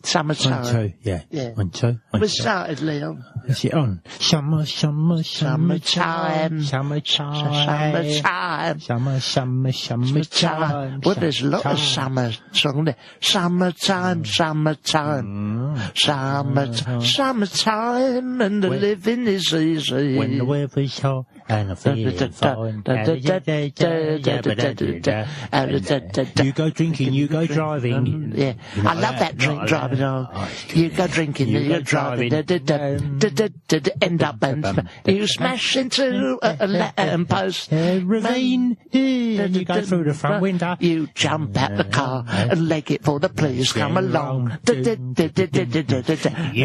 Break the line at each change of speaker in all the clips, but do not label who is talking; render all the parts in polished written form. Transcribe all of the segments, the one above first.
Summertime.
1, 2, yeah. 1, 2.
We started, Leon.
Is it on? Summertime.
Summertime. Well, there's a lot of summer song there. Summertime. Summertime, and the living is easy.
When the weather's hot and I'm feeling fine. You go drinking, you go driving.
Yeah, I love that drink driving on. You go drinking, you go driving. End up and you smash into a lamppost.
Ravine, and you go through the front window.
You jump out the car and leg it for the please come along.
You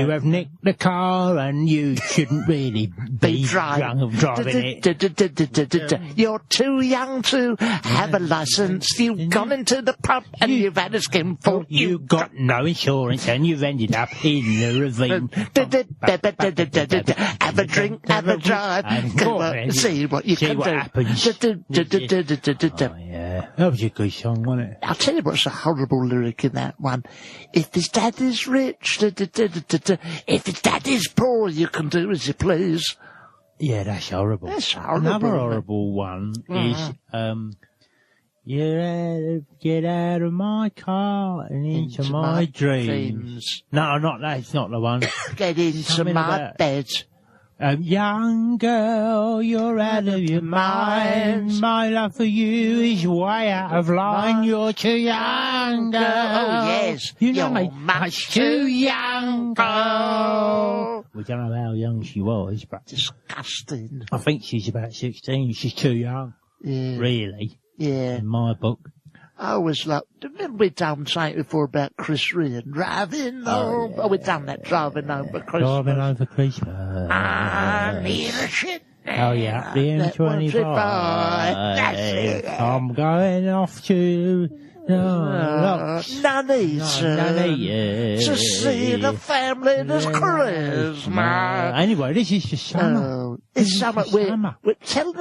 have nicked the car and you shouldn't really be driving it.
You're too young to have a license. You've gone into the pub and you've had a skinful.
You've got no insurance and you've ended up in the ravine.
Have a drink, have a drive, see what you can do.
Happens. Yeah, that was a good song, wasn't it?
I'll tell you what's a horrible lyric in that one. If his dad is rich, if his dad is poor, you can do as you please.
Yeah, that's horrible.
That's horrible.
Another horrible one is, get out of my car and into my dreams. No, that's not the one.
Get into my bed.
Young girl, you're out of your mind. My love for you is way out of line. You're too young, girl.
Oh, yes.
You're much too young, girl. We don't know how young she was, but...
Disgusting.
I think she's about 16. She's too young.
Yeah.
Really.
Yeah.
In my book.
I always remember we done something before about Chris Ryan driving home. Oh, we've done that driving home for Christmas.
Driving home for Christmas.
I need a shit.
Oh yeah, the M25.
That's it.
I'm going off to
Nuneaton to see the family this Christmas.
Anyway, this is just summer.
It's summer. Tell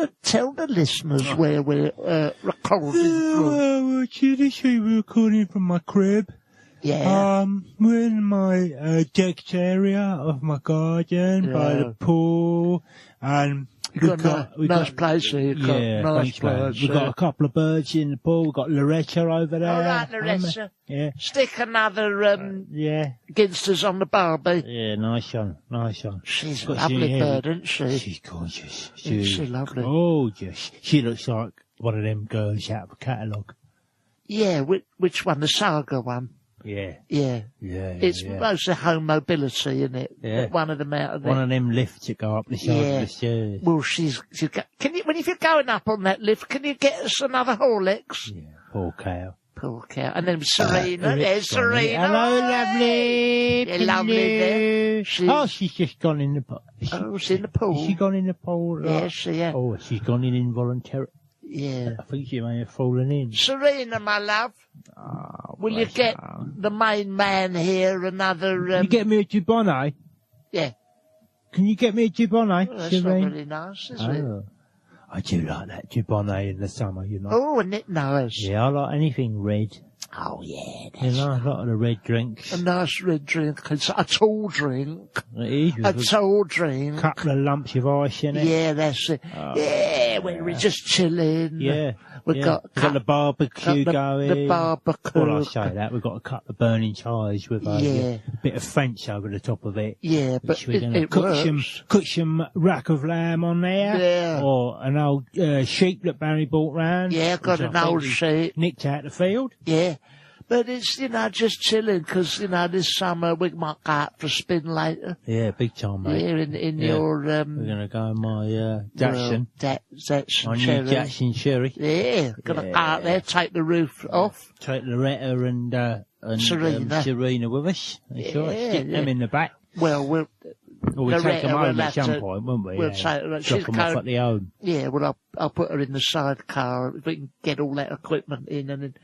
the listeners where we're recording from.
We're recording from my crib.
Yeah.
We're in my decked area of my garden by the pool, and
we've got nice place here. Nice place.
We've got a couple of birds in the pool. We've got Loretta over there.
All right, Loretta.
Yeah.
Stick another against us on the barbie.
Yeah, nice one.
She's a lovely bird, isn't she?
She's gorgeous.
She's lovely.
Gorgeous. She looks like one of them girls out of a catalogue.
Yeah, which one? The Saga one?
Yeah.
It's mostly home mobility, isn't it?
Yeah.
One of them out of there.
One of them lifts that go up the side of the stairs.
Well, if you're going up on that lift, can you get us another Horlicks?
Yeah, poor cow.
And then Serena. There's Serena.
Hello, lovely.
Yeah, lovely there.
She's just gone in the pool.
She's in the pool.
Has she gone in the pool?
Yes, she has.
Oh, she's gone in involuntarily.
Yeah.
I think she may have fallen in.
Serena, my love. Will you get the main man here another...
You get me a Gibbonne?
Yeah.
Can you get me a Gibbonne?
That's not really nice, is it?
I do like that Gibbonne in the summer, you know.
Oh, isn't it nice?
Yeah, I like anything red.
Oh, yeah.
You know, a lot of the red drinks.
A nice red drink. It's a tall drink.
It is.
A tall drink.
Couple of lumps of ice in it.
Yeah, that's it. We're just chilling.
Yeah.
We've got
the barbecue going.
The barbecue.
Well, I say that. We've got a couple of burning ties with a bit of French over the top of it.
Yeah, but
we're going to cook some rack of lamb on there.
Yeah.
Or an old sheep that Barry bought round.
Yeah, got an old sheep.
Nicked out the field.
Yeah. But it's, just chilling, because, this summer we might go out for a spin later.
Yeah, big time, mate.
Yeah, in your...
We're going to go in my Jackson.
Jackson
my
Cherry.
New Jackson Cherry.
Yeah, going to go out there, take the roof off.
Take Loretta and Serena with us. That's right, stick them in the back.
Well, we'll
take them home at some point, won't we?
We'll take her.
Drop them off at the home.
Yeah, well, I'll put her in the sidecar if we can get all that equipment in, and then,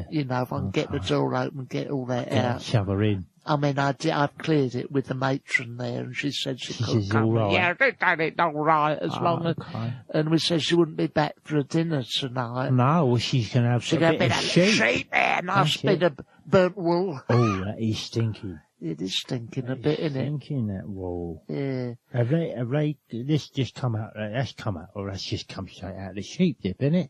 if I can get the door open, get all that out.
Shove her in.
I mean, I've cleared it with the matron there, and she said she could come.
All right.
Yeah, they've done it all right, as long as... And we said she wouldn't be back for a dinner tonight.
No, well, she's going to have a bit of sheep.
Sheep there, nice bit of burnt wool.
Oh, that is stinky.
It is stinking a bit, isn't it?
Stinking, that wool.
Yeah.
Have they, this just come out, that's just come straight out of the sheep dip, isn't it?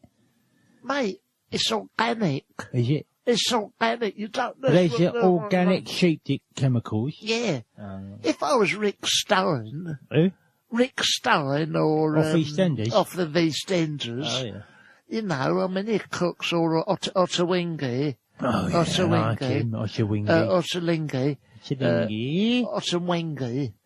Mate, it's organic.
Is it?
It's organic. You don't know.
There's the organic sheep dip chemicals.
Yeah. If I was Rick Stein.
Who?
Rick Stein or...
Off EastEnders?
Off the EastEnders.
Oh, yeah.
You know, I mean, he cooks or Ottawingie.
Oh, yeah, Ottawingie.
Ottawingie.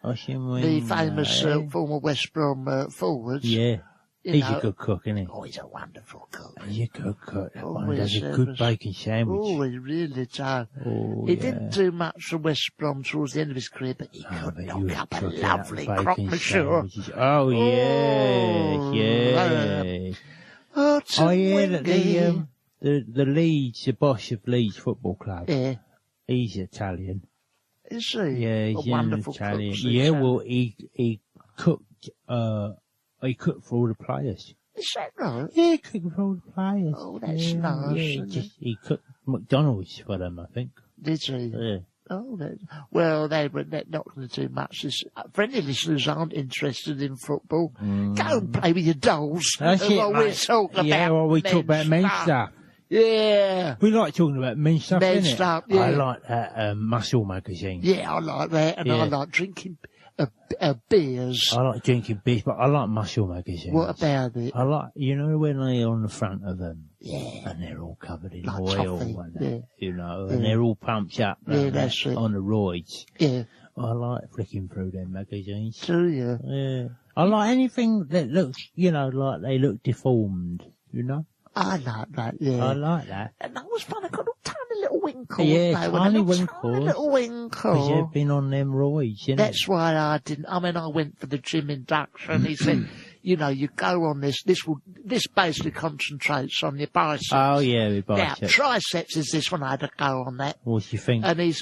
Ottawingie. The famous former West Brom forward.
Yeah. He's a good cook, isn't he?
Oh, he's a wonderful cook.
He's a good cook. That one does a good bacon sandwich.
Oh, he really does.
Oh,
he didn't do much for West Brom towards the end of his career, but he could knock up a lovely croque monsieur.
Oh, yeah, yeah. Oh, yeah, the Leeds, the boss of Leeds Football Club.
Yeah.
He's Italian.
Is he?
Yeah, he's
a wonderful
Italian.
cook.
Yeah, well, he cooked, he cooked for all the players.
Is that right?
Yeah, he cooked for all the players.
Oh, that's nice.
Yeah, he cooked McDonald's for them, I think.
Did he?
Yeah.
Oh, well, they're not going to do much. For any listeners who aren't interested in football, go and play with your dolls.
That's it,
we're talking
yeah,
about.
Well, we talk about men's stuff.
Yeah.
We like talking about men's stuff,
men's stuff, yeah.
I like that Muscle magazine.
Yeah, I like that, and I like drinking beers.
I like drinking beers, but I like Muscle magazine.
What about it?
I like, you know, when they're on the front of them,
yeah,
and they're all covered in
like
oil,
toffee,
and that, you know, and they're all pumped up,
that's it.
on the roids.
Yeah,
I like flicking through them magazines.
Do you?
Yeah, I like anything that looks, you know, like they look deformed. You know.
I like that, yeah.
I like that.
And that was fun. I got a tiny little winkle.
Yeah, tiny winkles.
Tiny little winkle.
Because you've been on them roids, you know.
That's why I didn't. I mean, I went for the gym induction. He said, you know, you go on this. This basically concentrates on your biceps.
Oh, yeah, your biceps.
Now, triceps is this one. I had to go on that.
What do you think?
And I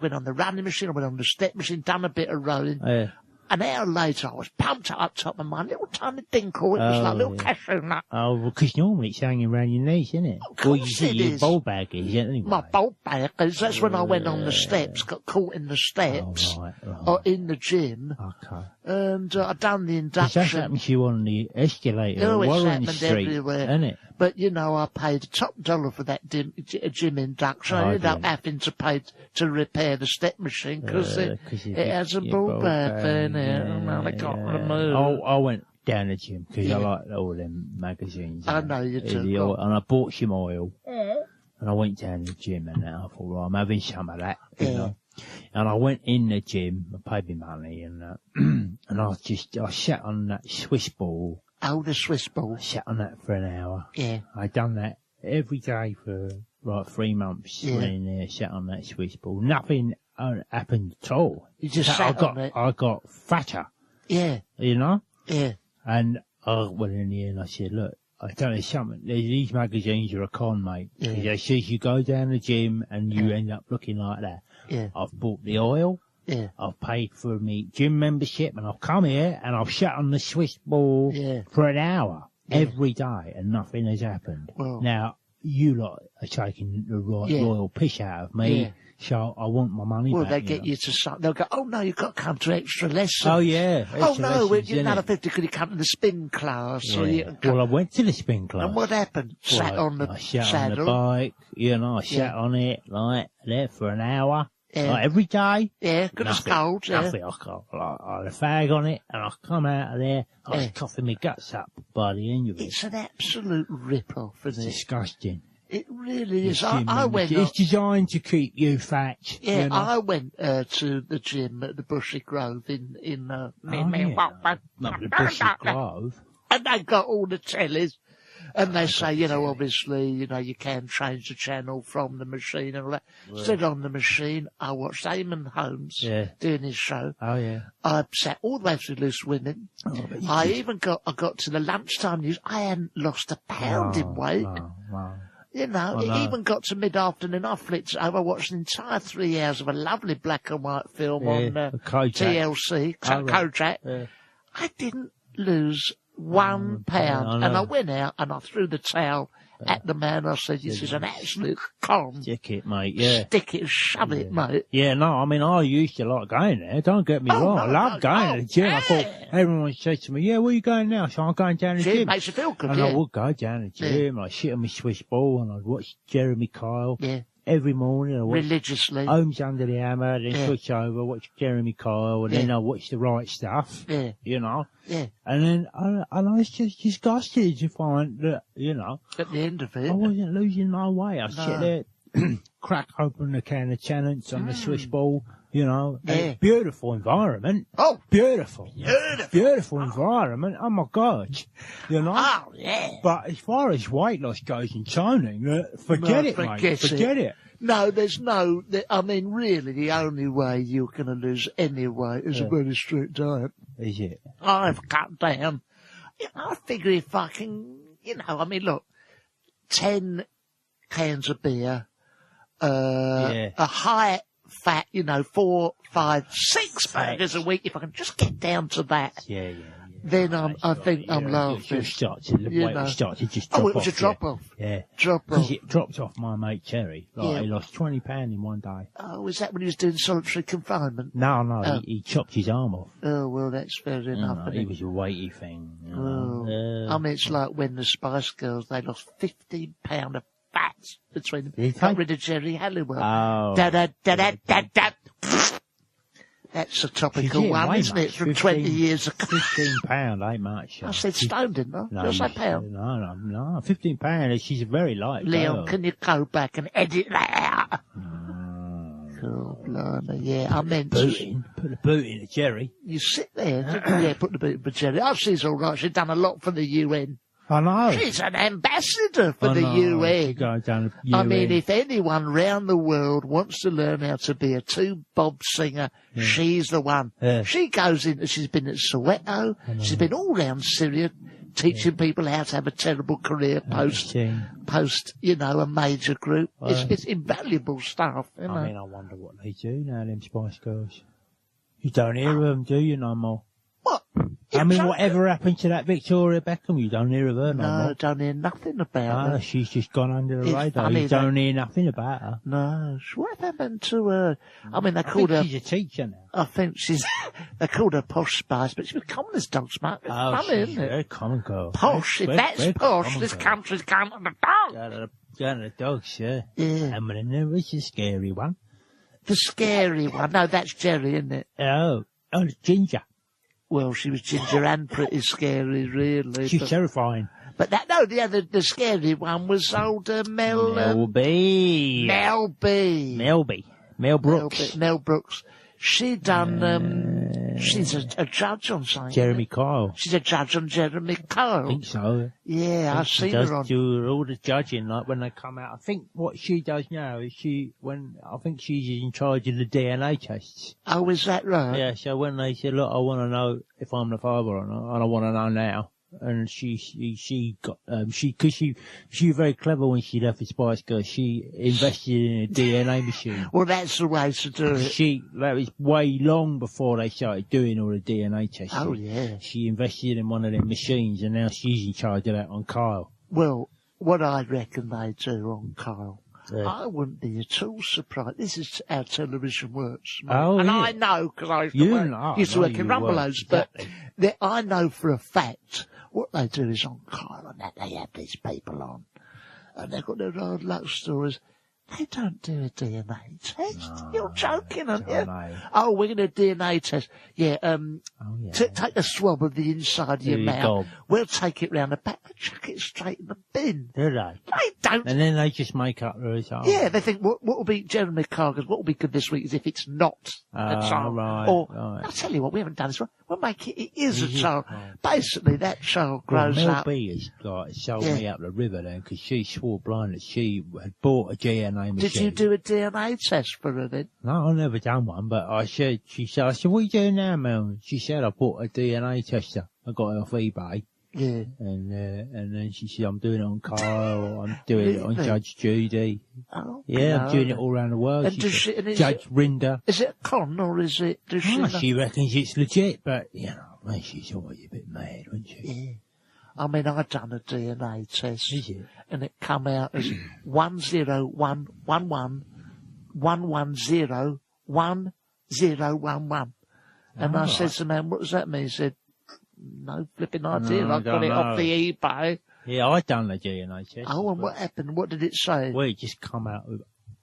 went on the running machine. I went on the step machine, done a bit of rolling.
Yeah.
An hour later, I was pumped up top of my little tiny dinkle. It was like a little cashew nut.
Oh, well, because normally it's hanging around your knees, isn't it?
Of course it is.
Your ball bag is, anyway.
My ball bag is. That's when I went on the steps, got caught in the steps, or in the gym.
Okay.
And I done the induction.
That happens to you on the escalator,
it's
Warren
happened
Street,
everywhere.
isn't it?
But, you know, I paid top dollar for that gym induction. I ended up having to pay to repair the step machine because it has a ball bag in it. And I got to move.
I went down the gym because I like all them magazines.
I know you do.
And I bought some oil. And I went down the gym and I thought, well, I'm having some of that, you know. And I went in the gym, I paid my money, and and I sat on that Swiss ball.
Oh, the Swiss ball.
I sat on that for an hour.
Yeah.
I done that every day for like 3 months. Yeah. Went in there, sat on that Swiss ball. Nothing happened at all.
You just sat on it.
I got fatter.
Yeah.
You know?
Yeah.
And I went in there and I said, look, I tell you something, these magazines are a con, mate.
Yeah.
They say you go down the gym and you end up looking like that.
Yeah.
I've bought the oil.
Yeah.
I've paid for me gym membership and I've come here and I've sat on the Swiss ball for an hour every day and nothing has happened.
Well,
now, you lot are taking the royal piss out of me. Yeah. So I want my money back.
Well, they get you to they'll go, oh no, you've got to come to extra lessons.
Oh yeah.
Oh no, we get another 50 could you come to the spin class.
Yeah.
Or you can
well, I went to the spin class.
And what happened? Sat on the
saddle. On the bike, you know, I sat on it like there for an hour.
Yeah.
Like every day.
Yeah, good as gold. Yeah.
Nothing. I had a fag on it and I come out of there, I was coughing my guts up by the end of it.
It's an absolute rip-off, isn't it?
It's disgusting.
It really is. I went.
It's designed to keep you fat.
Yeah,
you know?
I went to the gym at the Bushy Grove in
the Bushy Grove.
And they got all the tellies, and they say, you know, obviously, you know, you can change the channel from the machine and all that. Right. Stood on the machine. I watched Eamon Holmes doing his show.
Oh yeah.
I sat all the way through Loose Women. I got to the lunchtime news. I hadn't lost a pound in weight.
Wow.
You know, it even got to mid-afternoon. I flipped over. I watched an entire 3 hours of a lovely black and white film on TLC, Kojak. Yeah. I didn't lose £1, and I went out and I threw the towel at the man. I said, this is an absolute con.
Stick it, mate, yeah.
Stick it, shove it, mate.
Yeah, no, I mean, I used to like going there. Don't get me wrong. I love going to the gym. I thought everyone said to me, yeah, where are you going now? So I'm going down the gym.
Makes you feel good,
and I would go down the gym. I'd sit on my Swiss ball and I'd watch Jeremy Kyle.
Yeah.
Every morning I watch
religiously.
Homes Under the Hammer, then switch over, watch Jeremy Kyle, and then I watch The Right Stuff.
Yeah.
You know?
Yeah.
And then I was just disgusted to find that, you know.
At the end of it.
I wasn't losing my way. I'd sit there, crack open a can of Tennent's on the Swiss ball, you know.
Yeah.
Beautiful environment.
Oh.
Beautiful. Beautiful environment. Oh my God. You know?
Oh, yeah.
But as far as weight loss goes in toning, forget it, mate. Forget it.
No, there's no, I mean, really, the only way you're going to lose any weight is a very strict diet.
Is it?
I've cut down. You know, I figure if I can, you know, I mean, look, 10 cans of beer, a high fat, you know, 4, 5, 6 burgers a week, if I can just get down to that.
Yeah.
Then I think I'm laughing.
It starts to just drop off.
Oh, it was a drop off.
Yeah.
Drop off.
It dropped off my mate Terry. Like, he lost 20 pounds in one day.
Oh, was that when he was doing solitary confinement?
No, he chopped his arm off.
Oh, well, that's fair enough.
No, it was a weighty thing. You know?
I mean, it's like when the Spice Girls, they lost 15 pounds of fat between them. They got rid of Jerry Halliwell.
Oh.
Da-da-da-da-da-da. That's a topical one, isn't it, from 20 years ago?
£15 ain't much.
I said stone, didn't I?
No,
Did I say pound?
No, £15, she's a very light
Leon,
girl.
can you go back and edit that out? Oh, blimey, yeah, I meant to...
Put the boot in the Jerry.
You sit there, put the boot in the Jerry. Oh, she's all right, she's done a lot for the UN.
I know.
She's an ambassador for the UN. I mean, if anyone round the world wants to learn how to be a two-bob singer, she's the one.
Yeah.
She goes in, she's been at Soweto, she's been all round Syria, teaching people how to have a terrible career post, you know, a major group. It's invaluable stuff, you know.
I mean, I wonder what they do now, them Spice Girls. You don't hear of them, do you, no more?
What?
I mean, whatever happened to that Victoria Beckham? You don't hear of her no more.
No, don't hear nothing about her.
She's just gone under the radar. You don't hear nothing about her.
No. What happened to her? I mean, they called her...
she's a teacher now.
I think they called her Posh Spice, but she was common as dog smart. It's funny, isn't it?
Very common girl.
Posh. If that's posh, this country's come to the dog.
Down to the dogs, yeah.
Yeah.
And then there was the scary one.
The scary one? No, that's Jerry, isn't it?
Oh, it's Ginger.
Well, she was ginger and pretty scary, really.
She's terrifying.
But the scary one was old Mel Brooks. Mel Brooks. She done, she's a judge on something.
Jeremy Kyle.
She's a judge on Jeremy Kyle.
I think so.
Yeah, I've seen her on.
She does do all the judging, like when they come out. I think what she does now is I think she's in charge of the DNA tests.
Oh, is that right?
Yeah, so when they say, look, I want to know if I'm the father or not, and I want to know now. And she got, cause she was very clever when she left the Spice Girls. She invested in a DNA machine.
Well, that's the way to do it.
That was way long before they started doing all the DNA testing.
Oh, yeah.
She invested in one of them machines and now she's in charge of that on Kyle.
Well, what I reckon they do on Kyle, I wouldn't be at all surprised. This is how television works.
Oh,
and I know, because I used to work in Rumbelows, but I know for a fact what they do is on Kyle and that they have these people on. And they've got their own love stories. They don't do a DNA test. No, you're joking, aren't you? Oh, we're going to DNA test. Yeah, take a swab of the inside of your mouth. We'll take it round the back and chuck it straight in the bin.
Do they?
They don't.
And then they just make up the result.
Yeah, they think, what will be, Jeremy Cargers, what will be good this week is if it's not a child.
Right,
I'll tell you what, we haven't done this one. We'll make it is a child. Basically, that child grows up.
Mel B has sold me up the river then, because she swore blind that she had bought a DNA machine.
Did you do a DNA test for her then?
No, I've never done one, but she said, I said, what are you doing now, Mel? She said, I bought a DNA tester. I got it off eBay.
Yeah.
And then she said, I'm doing it on Kyle, I'm doing it on Judge Judy.
Oh,
yeah, I'm doing it all around the world.
And
Judge Rinder.
Is it a con or is it,
she reckons it's legit, but, you know, she's always a bit mad, wasn't she?
Yeah. I mean, I done a DNA test.
Is it?
And it come out as 10111111011. And I said to the man, what does that mean? He said, no flipping idea. I got it off the eBay.
Yeah, I done the DNA test.
Oh, and what happened? What did it say?
Well, it just come out with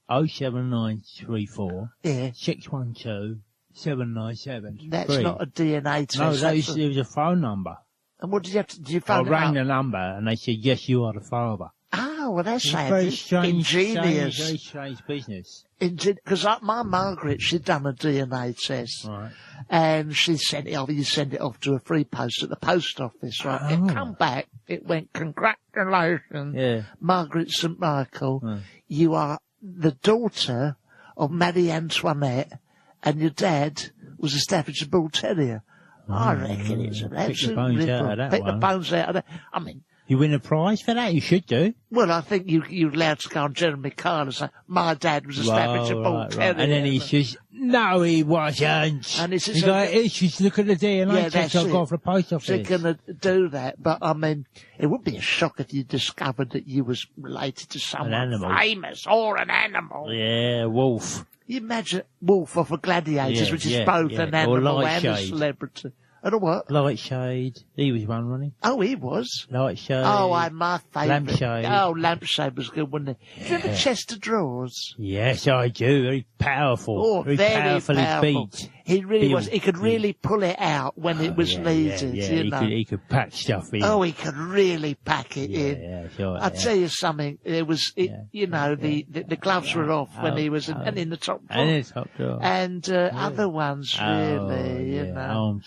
07934 612 797.
That's not a DNA test.
No, it was a phone number.
And what did you have to, did you phone
I rang the number and they said, yes, you are the father.
Oh, well, that's
very strange,
ingenious.
Very strange business.
Because my Margaret, she'd done a DNA test.
Right.
And she sent it off, you send it off to a free post at the post office, right?
Oh.
It come back, it went, congratulations, Margaret St. Michael, you are the daughter of Marie Antoinette, and your dad was a Staffordshire Bull Terrier. I reckon it's an absolute ripple. Pick the bones out of that. I mean,
you win a prize for that? You should do.
Well, I think you're allowed to go on Jeremy Kyle and say, my dad was a Staffordshire Bull Terrier.
And then he says, no, he wasn't.
And it's
just look at the DNA test I've got for the post office.
They're going to do that. But, I mean, it would be a shock if you discovered that you was related to someone famous or an animal.
Yeah, wolf.
You imagine Wolf off of Gladiators, which is both an animal and a celebrity. And a what?
Lightshade. He was one, wasn't he?
Oh, he was.
Lightshade.
Oh, my favourite.
Lampshade.
Oh, Lampshade was good, wasn't it? Do you remember chest of drawers?
Yes, I do. Very powerful.
Oh, very powerful.
Beat.
He really was. He could really pull it out when it was needed. You know.
He could pack stuff in.
Oh, he could really pack it in.
Yeah, sure.
I'll tell you something. There was, the gloves were off when he was in the top drawer.
And in the top drawer.
And other ones, really, you know.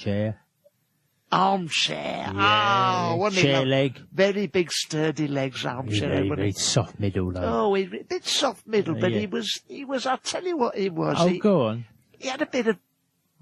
Armchair.
Yeah.
Oh, wasn't
chair
he?
Leg.
Very big, sturdy legs, armchair.
Very soft middle, though.
Oh, a bit soft middle, but he was, I'll tell you what he was.
Oh, go on.
He had a bit of,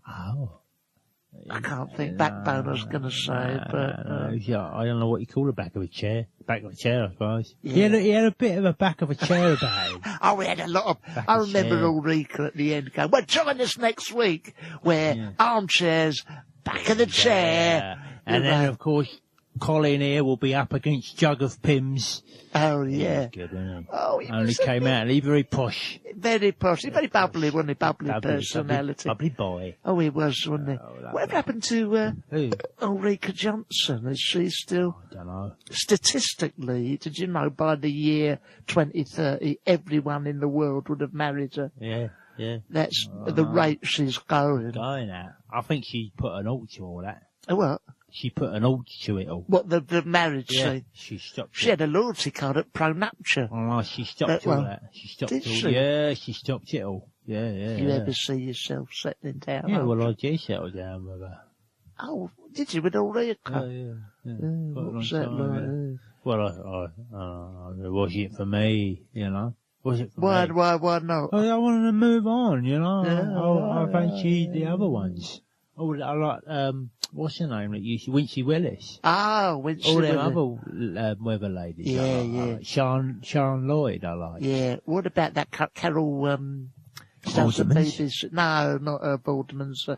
I
can't think, backbone I was going to say, but...
I don't know what you call the back of a chair. Back of a chair, I suppose. Yeah. He had a bit of a back of a chair about him.
Oh, we had a lot of... I remember Ulrika at the end going, well, join us next week, where armchairs... Back of the chair.
And then, of course, Colin here will be up against Jug of Pims.
Oh, yeah.
He was good, wasn't he?
Oh, he
only came out and he very posh.
Very posh. Very bubbly, wasn't he? Bubbly personality.
Bubbly boy.
Oh, he was, wasn't he? Whatever happened to Ulrika Johnson? Is she still...
I don't know.
Statistically, did you know by the year 2030, everyone in the world would have married her?
Yeah. Yeah.
That's the rate she's going.
Going at. I think she put an halt to all that.
Oh, what?
She put an halt to it all.
What, the marriage scene?
She stopped
She had a loyalty card at pronuptia.
Oh, no, she stopped all that. She stopped
did
all.
She?
Yeah, she stopped it all. Yeah.
You ever see yourself settling down?
Yeah, well, I did settle down with her.
Oh, did you with Ulrika?
Yeah.
What was that like?
Well, it wasn't for me, you know. Was it for me?
Why not?
I wanted to move on, you know. I fancied the other ones. Oh, I like, what's her name that used to, Wincy Willis.
Ah, Wincy Willis.
All them other weather ladies.
Yeah.
Sean Lloyd, I like.
Yeah. What about that Carol,
Balderman's?
No, not Balderman's.
John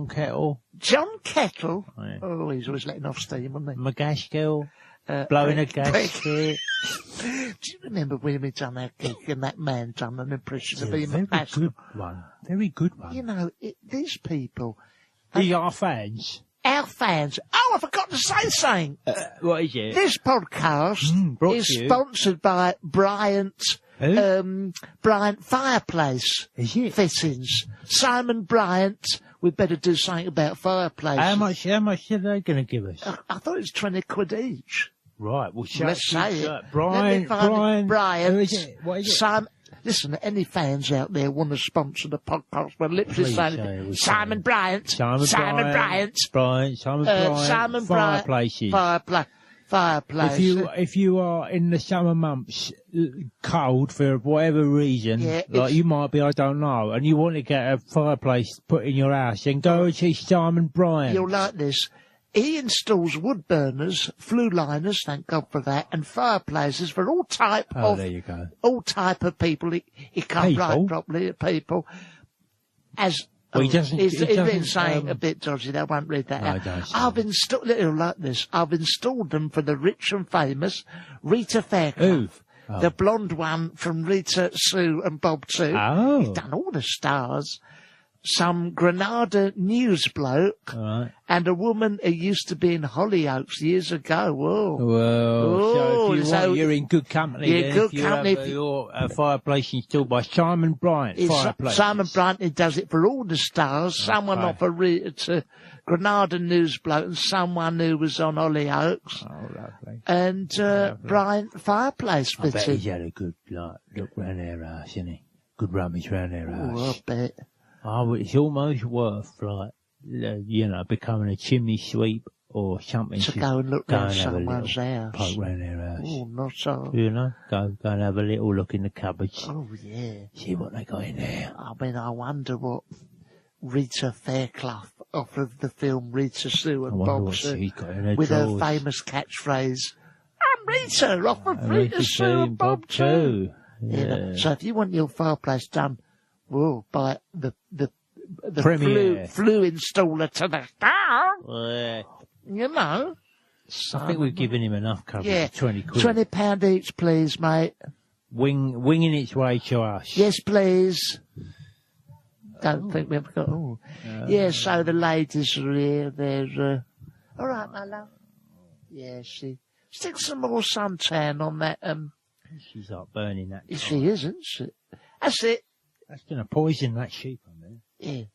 Kettle.
John Kettle?
Yeah.
Oh, he's always letting off steam, wasn't he?
McGaskill. Blowing a gasket.
Do you remember when we done our gig and that man done an impression of Ian
McGaskill? Very good one.
You know, these people...
These are fans.
Our fans. Oh, I forgot to say something.
What is it?
This podcast is sponsored by Bryant Fireplace Fittings. Simon Bryant. We'd better do something about fireplaces.
How much are they going to give us?
I thought it was 20 quid each.
Right, well,
let's say it.
Brian.
Who
is it? What is it?
Listen, any fans out there want to sponsor the podcast, we're literally saying Simon Bryant. Simon Bryant.
Fireplaces.
Fireplace.
If you are in the summer months cold for whatever reason, you might be, I don't know, and you want to get a fireplace put in your house, then go and see Simon Bryant.
You'll like this. He installs wood burners, flue liners, thank God for that, and fireplaces for all type of people. He can't write properly, people. As
Well, he doesn't.
He's been saying a bit dodgy. I won't read that out. I've installed. Little like this. I've installed them for the rich and famous. Rita Fairclough, the blonde one from Rita, Sue, and Bob too.
Oh,
he's done all the stars. Some Granada news bloke, and a woman who used to be in Hollyoaks years ago. Whoa.
Well, so you're in good company.
You're good company.
Your fireplace installed by Simon Bryant.
Simon Bryant, he does it for all the stars. Someone off a Granada news bloke and someone who was on Hollyoaks.
Oh, lovely.
And Bryant fireplace fitting.
I bet he's had a good look round their house, hasn't he? Good rummage round their house.
Oh, I bet.
Oh, it's almost worth, becoming a chimney sweep or something.
To go and look round someone's house.
Poke round their house.
Oh, not so.
Go and have a little look in the cupboards.
Oh, yeah.
See what they got in there.
I mean, I wonder what Rita Fairclough off of the film Rita, Sue and Bob Sue, with her famous catchphrase, I'm Rita, off of Rita, Sue and Bob too.
Yeah.
So if you want your fireplace done, buy the flue installer to the car.
I think we've given him enough cover. Yeah. 20 quid.
£20 each, please, mate.
Winging its way to us.
Yes, please. Don't think we've got... so the ladies are here. They're... all right, my love. Yeah, stick some more suntan on that...
She's like burning that.
She is, isn't she? That's it.
That's going to poison that sheep on there.
Yeah.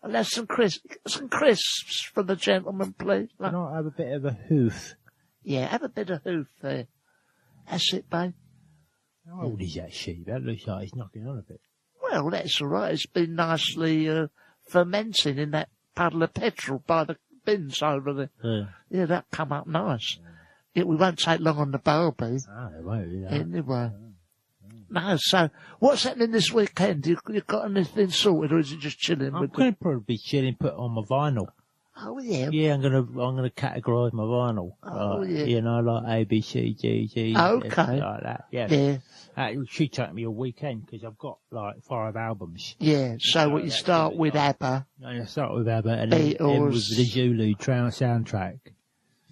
And there's some crisps for the gentleman, please.
Can I have a bit of a hoof?
Yeah, have a bit of hoof there. That's it, babe.
How old is that sheep? That looks like it's knocking on a bit.
Well, that's all right. It's been nicely fermenting in that puddle of petrol by the bins over there. Yeah, that come up nice. Yeah, we won't take long on the barbie.
Ah, it won't.
Anyway. No, so what's happening this weekend? You got anything sorted, or is it just chilling?
I'm going to probably be chilling, put on my vinyl.
Oh yeah.
Yeah, I'm gonna categorise my vinyl.
Oh yeah.
Like A, B, C, D, G.
Okay.
Like that. Yeah. It should take me a weekend because I've got like 5 albums.
Yeah. So what you start with ABBA.
I start with ABBA and
Beatles.
then with the Zulu soundtrack.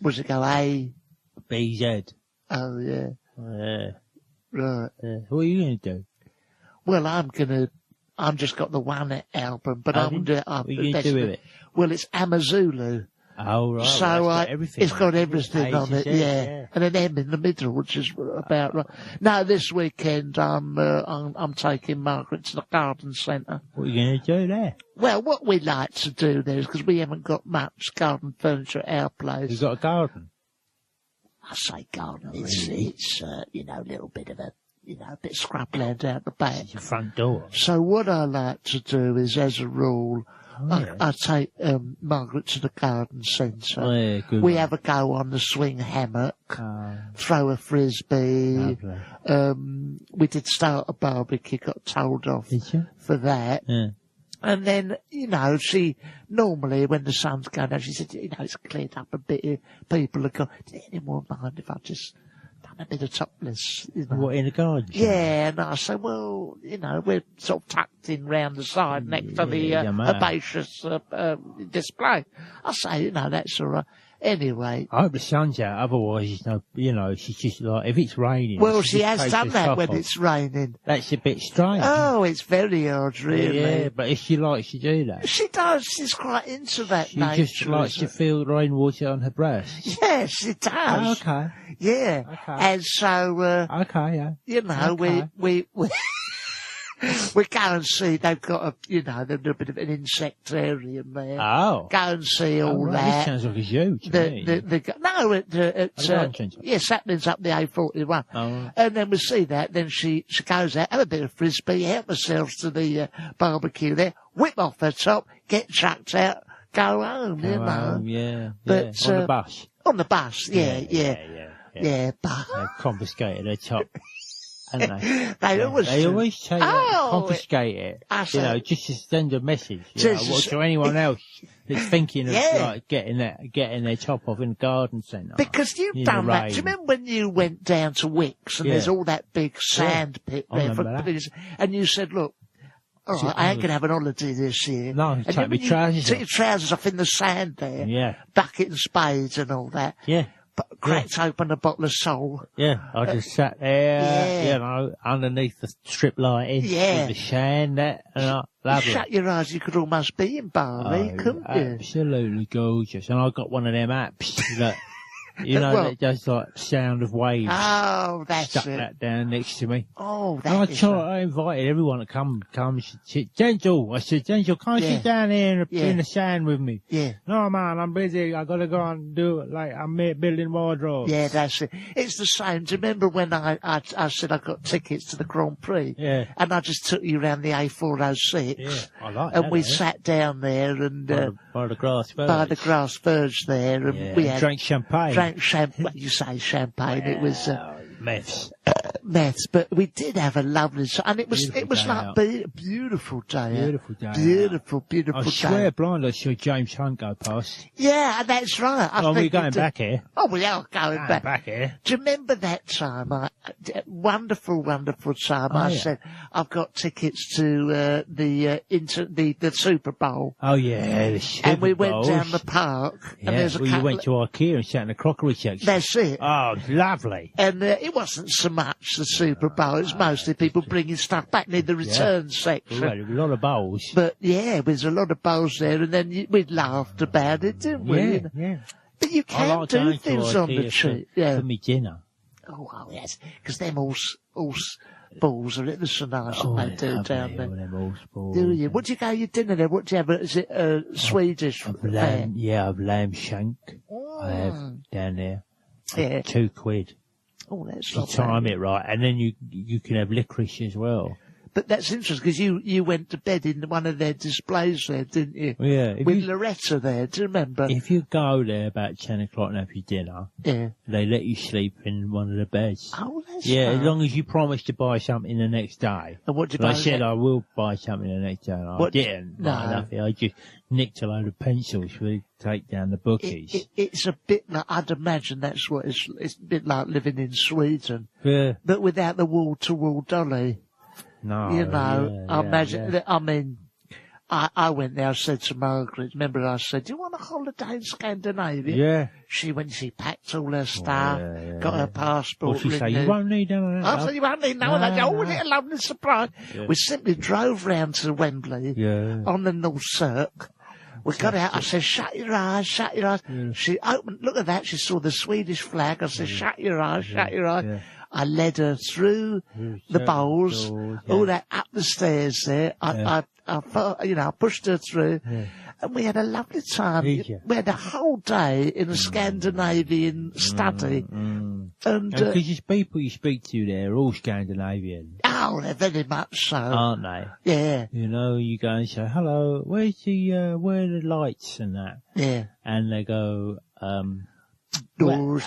Was it go A?
B, Z.
Oh yeah.
Yeah.
Right.
What are you going to do?
Well, I've just got the one album, but I'm going to do it up.
What are you going to do with it?
Well, it's Amazulu.
Oh, right.
So
it's
got everything on it, yeah. And an M in the middle, which is about right. Now, this weekend, I'm taking Margaret to the garden centre.
What are you going to do there?
Well, what we like to do there is, because we haven't got much garden furniture at our place.
You've got a garden?
I say garden, it's a little bit of a bit of scrubland out the back.
It's your front door.
So what I like to do is, as a rule, I take Margaret to the garden centre.
Oh, yeah, good
we have a go on the swing hammock, throw a frisbee. We did start a barbecue, got told off for that. Yeah. And then, she normally, when the sun's going down, she said, it's cleared up a bit. People are going, do you any more mind if I just done a bit of topless?
What, in the garden?
Yeah, and I say, well, we're sort of tucked in round the side next to the herbaceous display. I say, that's all right. Anyway.
I hope the sun's out, otherwise, she's just like, if it's raining.
Well, she has done that when it's raining.
That's a bit strange.
Oh, it's very odd, really.
Yeah, but if she likes to do that.
She does. She's quite into that
nature. She just likes to feel rainwater on her breast.
Yes, she does.
Oh, okay.
Yeah. Okay. And so,
okay, yeah.
We go and see, they've got a little bit of an insectarium there.
Oh.
Go and see all that.
This sounds like a zoo to me.
Yes, happening's up the A41.
Oh.
And then we see that, then she goes out, have a bit of frisbee, help herself to the barbecue there, whip off her top, get chucked out, go home,
Yeah.
But,
on the bus.
On the bus, yeah, but.
They've confiscated her top.
They always
take confiscate it, just to send a message, to anyone else that's thinking of getting their top off in the garden centre.
Because you've done that. Do you remember when you went down to Wicks and there's all that big sand pit there? And you said, look, All right, I ain't going to have an holiday this year.
No, take my trousers off.
Take your trousers off in the sand there.
Yeah.
Bucket and spades and all that.
Yeah.
Cracked open a bottle of Sol.
Yeah, I just sat there, you know, underneath the strip lighting.
Yeah.
With the sand, lovely.
Shut your eyes, you could almost be in Bali, couldn't you?
Absolutely gorgeous. And I got one of them apps that, you know, that does like sound of waves.
Oh, that's
Stuck
it.
that down next to me.
Oh,
I invited everyone to come sit. Gentle, I said, Gentle, come sit down here in the sand with me.
Yeah.
No, man, I'm busy. I got to go and do it. Like, I'm building wardrobe.
Yeah, that's it. It's the same. Do you remember when I said I got tickets to the Grand Prix?
Yeah.
And I just took you around the A406.
Yeah, I like that.
And we sat down there and
by the grass verge.
By the grass verge there, and we had
drank champagne.
Drank champagne. You say champagne? It was
meths.
Meths, but we did have a lovely, and it was like a beautiful day. Beautiful day.
I swear blind I saw James Hunt go past.
Yeah, that's right.
We're going back here.
Oh, we are going back
here.
Do you remember that time? Wonderful time. I said I've got tickets to the Super Bowl.
Oh yeah, the Super
and we
Bowls.
Went down the park.
Yeah,
and there's
you went to IKEA and sat in the crockery section.
That's it.
Oh, lovely.
And it wasn't so much the Super Bowl. It was mostly people bringing stuff back near the return section.
Well, a lot of bowls.
But yeah, there's a lot of bowls there, and then we laughed about it, didn't we?
Yeah.
But you can do things on the trip.
For me dinner.
Oh, yes, because them all balls are ever so nice that they do down there. Do you? What do you go your dinner there? What do you have? Is it Swedish fare?
I've lamb shank. I have down there.
Yeah.
£2.
Oh, that's
you time it right, and then you can have licorice as well.
But that's interesting because you went to bed in one of their displays there, didn't you?
Yeah.
With Loretta there, do you remember?
If you go there about 10 o'clock and have your dinner, they let you sleep in one of the beds.
Oh, that's
as long as you promise to buy something the next day.
And what did you buy?
I said I will buy something the next day, and I didn't buy nothing. I just nicked a load of pencils to take down the bookies.
It's a bit like, I'd imagine that's what it's a bit like living in Sweden.
Yeah.
But without the wall-to-wall dolly.
No.
You know, I imagine, I mean, I went there, I said to Margaret, remember I said, do you want a holiday in Scandinavia?
Yeah.
She packed all her stuff, got her passport.
Well, she said, you won't need none of that.
I said, you won't need none of that. Oh, wasn't it a lovely surprise? Yeah. We simply drove round to Wembley on the North Cirque. We got out, I said, shut your eyes. Yeah. She opened, look at that, she saw the Swedish flag. I said, shut your eyes. Yeah. I led her through the bowls, all that up the stairs there. I pushed her through, and we had a lovely time. We had a whole day in a Scandinavian study. And
because people you speak to there are all Scandinavian.
Oh, they're very much so.
Aren't they?
Yeah.
You know, you go and say, hello, where are the lights and that?
Yeah.
And they go,
hello.
Yes,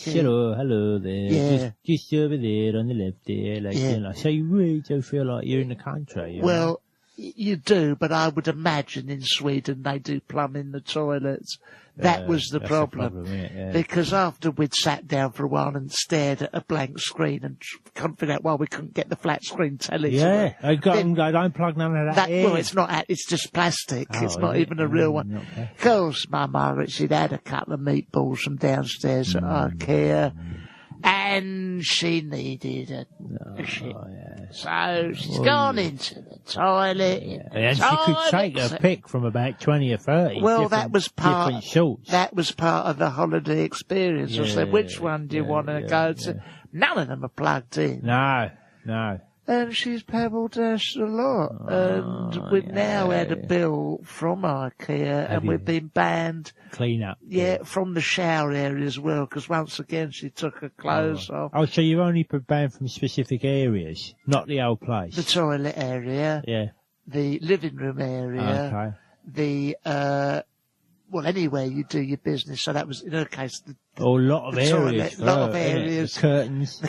hello there.
Yeah.
Just over there on the left there. You know, so you really do feel like you're in the country. You know?
You do, but I would imagine in Sweden they do plumb in the toilets. That was the problem. Because after we'd sat down for a while and stared at a blank screen and couldn't figure out why we couldn't get the flat screen telly.
Yeah, I don't plug none of that in.
Well, it's not, it's just plastic. It's not even a real one. Of course, my Margaret, she'd had a couple of meatballs from downstairs at IKEA. And she needed a shit. So she's gone into the toilet.
And she could take a pic from about 20 or 30.
Well, that was part
of
the holiday experience. I said, which one do you want to go to? None of them are plugged in.
No.
And she's pebbled us a lot. And we've now had a bill from IKEA, and we've been banned.
Clean up.
Yeah, from the shower area as well, because once again she took her clothes off.
Oh, so you've only been banned from specific areas, not the whole place?
The toilet area.
Yeah.
The living room area.
Okay.
Anywhere you do your business. So that was, in her case,
a lot of areas.
A lot of areas.
The curtains.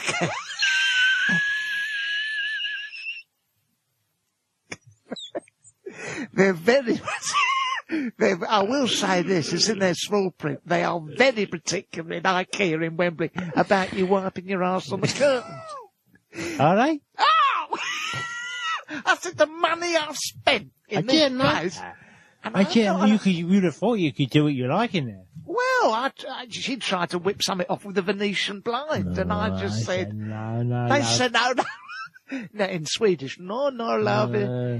They're very much, I will say this, it's in their small print, they are very particular in IKEA in Wembley about you wiping your arse on the curtains.
Are they?
Oh! I said, the money I've spent in this place.
You would have thought you could do what you like in there.
Well, she tried to whip something off with the Venetian blind, and I just said,
no.
They said, no. No, in Swedish, no, love,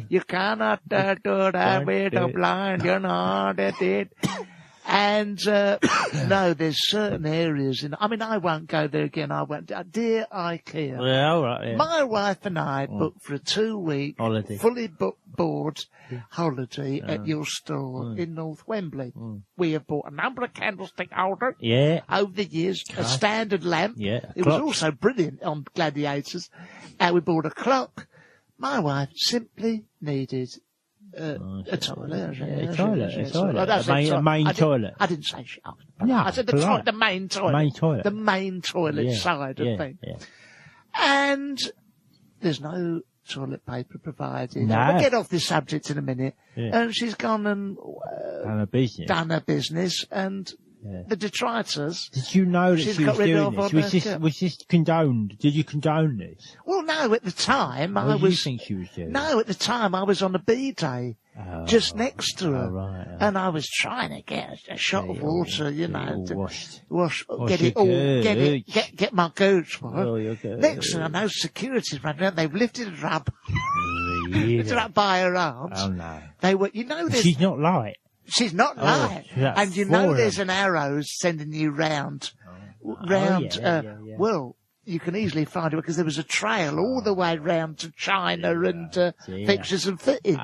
you cannot do that with the blind, you know, that it. And, no, there's certain areas I won't go there again. I won't. Dear IKEA.
Yeah, all right, yeah.
My wife and I booked for a 2-week
holiday,
fully board holiday at your store in North Wembley. We have bought a number of candlestick holders over the years, a standard lamp. It was also brilliant on Gladiators. And we bought a clock. My wife simply needed a toilet.
A main toilet.
I didn't say shit.
No,
I said the main toilet. The main toilet side of things. Yeah. And there's no toilet paper provided.
No.
We'll get off this subject in a minute. Yeah. And she's gone and done her business. And the detritus.
Did you know that she was doing this? Was this condoned? Did you condone this?
Well, no, at the time
What did you think she was doing?
No, at the time I was on a B-day. Just next to her.
Right.
And I was trying to get a shot of water, get my goods for her. Next thing I know, security's running around, they've lifted her up. Lifted up by her arms.
Oh no.
They were,
she's not light.
She's not light. And there's an arrow sending you round. Well, you can easily find it because there was a trail all the way round to China and fixtures and fittings.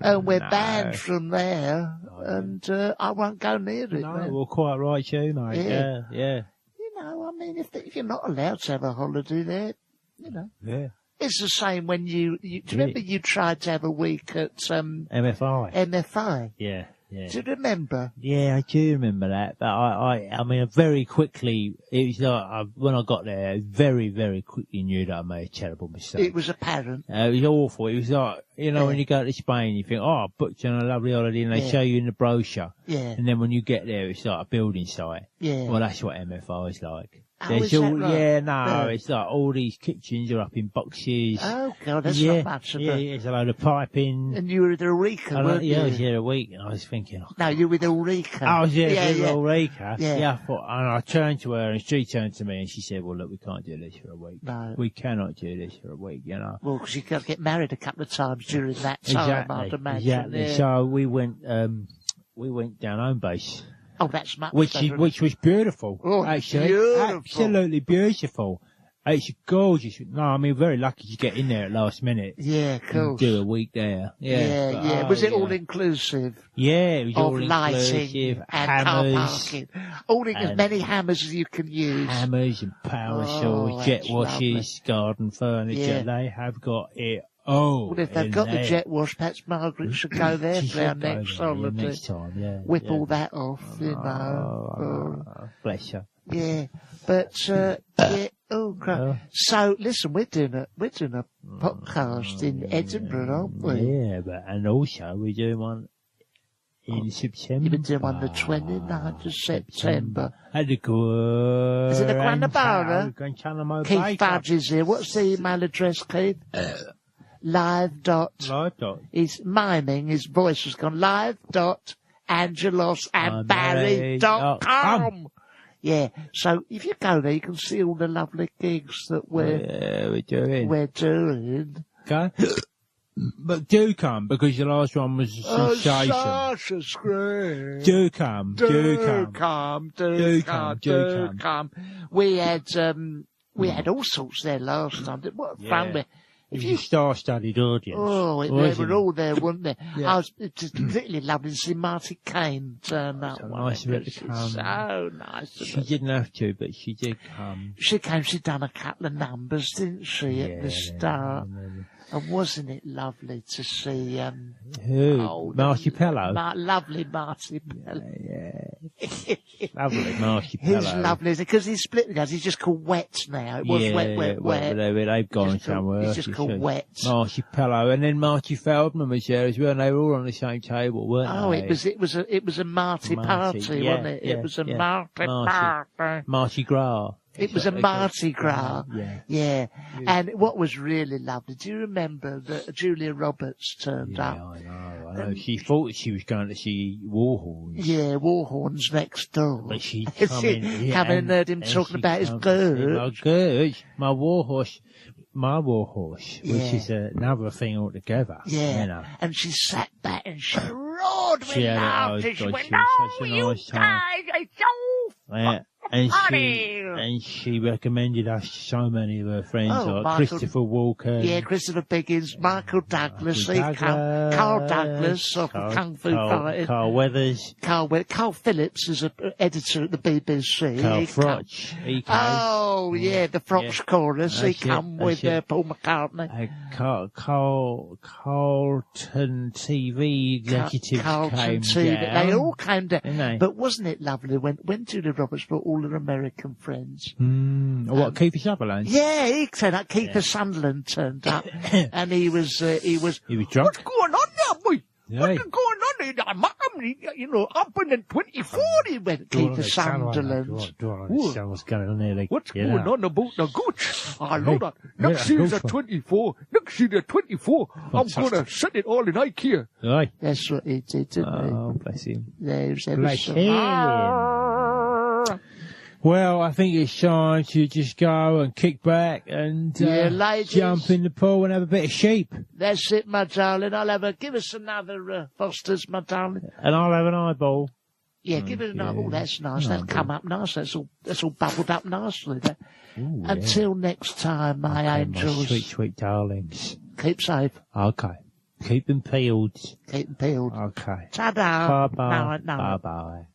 And we're banned from there, and I won't go near it.
No, well, quite right, you, mate. Yeah.
If you're not allowed to have a holiday there,
Yeah.
It's the same when do you remember you tried to have a week at
MFI?
MFI.
Yeah.
Do you remember?
Yeah, I do remember that. But I mean, very quickly, it was like, when I got there, I very, very quickly knew that I made a terrible mistake.
It was apparent.
It was awful. It was like, when you go to Spain, you think, I booked you on a lovely holiday, and they show you in the brochure. Yeah. And then when you get there, it's like a building site. Yeah. Well, that's what MFI is like.
Is that right?
It's like all these kitchens are up in boxes.
Oh, God, that's not much of it.
Yeah, it's a load of piping.
And you were with Ulrika, weren't you?
Yeah, I was there a week, and I was thinking...
No, you were with Ulrika.
I was there with Ulrika. Yeah, I thought, and I turned to her, and she turned to me, and she said, well, look, we can't do this for a week. No. We cannot do this for a week,
Well, because you've got to get married a couple of times during that time, I'd imagine.
Exactly. Yeah. So we went down home base.
Oh, that's much
better. Which was beautiful.
Oh,
actually.
Beautiful.
Absolutely beautiful. It's gorgeous. No, I mean, very lucky to get in there at last minute.
Yeah, cool.
And do a week there.
Was it all inclusive?
Yeah, it was all
lighting
inclusive.
And
hammers.
Car parking. As many hammers as you can use.
Hammers and power saws, jet washes, garden furniture. Yeah. They have got it. Oh,
well, if they've got the jet wash, perhaps Margaret should go there for our next holiday.
Next time,
Whip all that off,
Bless her.
Yeah, but oh crap! So listen, we're doing a podcast in Edinburgh, aren't we?
Yeah, and also we're doing one in September.
You've been doing one the 29th of September.
At the Grand.
Is it the Granabara? Keith Fudge is here. What's the email address, Keith? Live. He's miming, his voice has gone live.angelos@barry.com. Yeah, so if you go there, you can see all the lovely gigs that we're doing.
Okay. But do come, because the last one was a sensation.
Such a scream.
Do come.
We had all sorts there last time. What fun we.
If you star-studded audience.
Oh, they were all there, weren't they? Yeah. It's particularly lovely to see Marty Kane turn up.
Nice of her to come.
So nice.
She didn't have to, but she did come.
She came. She'd done a couple of numbers, didn't she, at the start? And wasn't it lovely to see...
Who? Marty Pello?
Lovely Marty Pello.
Yeah. Lovely Marty Pello.
He's lovely, because he's split with us. He's just called Wet now. It was Wet.
They've gone somewhere.
He's just called Wet.
Marty Pello. And then Marty Feldman was there as well, and they were all on the same table, weren't they?
It was a Marty party, wasn't it?
Yeah,
it was a Marty party.
Marty Gras.
It was a Mardi Gras. Yeah. And what was really lovely, do you remember that Julia Roberts turned up?
I know. She thought she was going to see Warhorns.
Yeah, Warhorns next door.
But she come in,
having heard him talking about his bird.
My warhorse, which is another thing altogether.
Yeah.
You know.
And she sat back and she roared with laughter. She went, "Oh, you guys are so
and she recommended us to so many of her friends, like Christopher Walker.
Yeah, Christopher Biggins, Michael Douglas, Carl Douglas of Kung Fu Fighters.
Carl Weathers.
Carl Phillips is an editor at the BBC.
Carl Froch.
The Froch chorus. He come with Paul McCartney.
Carlton TV executives came down.
They all came down.
Didn't they?
But wasn't it lovely when Julia Roberts brought all her American friends?
Keith Sutherland?
Yeah, he turned up. Keith Sunderland turned up. And he was
drunk.
What's going on there, boy?
Yeah.
What's going on there? I've been in 24, he went, Keith Sunderland.
What's going on there?
What's going on about the gooch? Oh, Lord, next year's a 24. Next year's a 24. I'm going to set it all in IKEA.
Right.
That's what he did, didn't he?
Oh, bless him.
There's
Bless him. Well, I think it's time to just go and kick back and jump in the pool and have a bit of sheep.
That's it, my darling. Give us another Foster's, my darling.
And I'll have an eyeball.
Yeah, give it an eyeball. That's nice. That'll come up nice. That's all bubbled up nicely. Until next time, my angels.
My sweet, sweet darlings.
Keep safe.
Okay. Keep them peeled.
Keep them peeled.
Okay.
Ta-da.
Bye-bye.
No.
Bye-bye.